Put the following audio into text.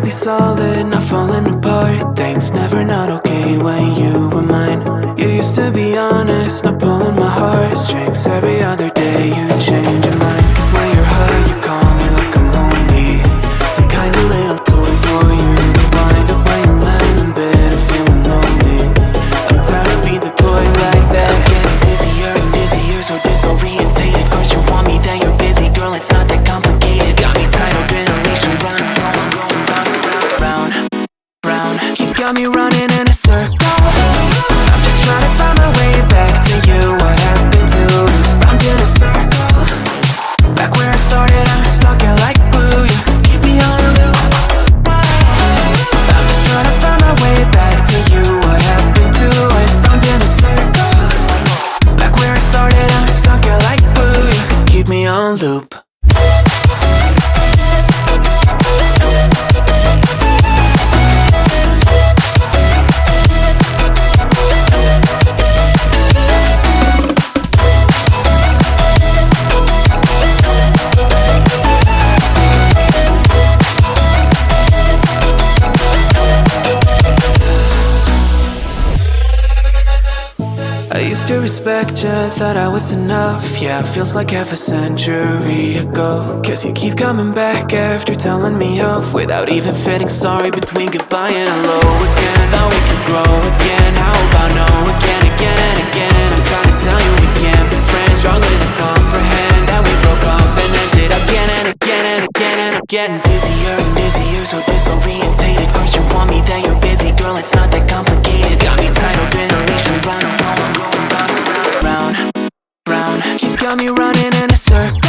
be solid, not falling apart. Things never not okay when you were mine. You used to be honest, not pulling my heartstrings. Every other day you change your mind. Cause when you're high you call me like I'm lonely. Some kind of little toy for you to wind up when you land in bed and feeling lonely. I'm tired of being deployed like that. Getting busier and busier, so disorientated. First you want me, then you're busy. Girl, it's not that complicated. Got me tied up in a leash and running, round, round. You got me running in a circle. I'm just trying to find my way back to you. What happened to us? Round in a circle. Back where I started, I'm stuck here like glue. You keep me on a loop. I'm just trying to find my way back to you. What happened to us? Round in a circle. Back where I started, I'm stuck here like glue. You keep me on loop. I used to respect you, thought I was enough. Yeah, it feels like half a century ago. Guess you keep coming back after telling me off, without even fitting sorry between goodbye and hello again. Thought we could grow again, how about no again, again and again. I'm trying to tell you we can't be friends. Struggling to comprehend that we broke up and ended again and again and again. And I'm getting busier and busier, so disorientated. First you want me, then you're busy. Girl, it's not that complicated. Got me tied up in a leash and running, round, round. You got me running in a circle.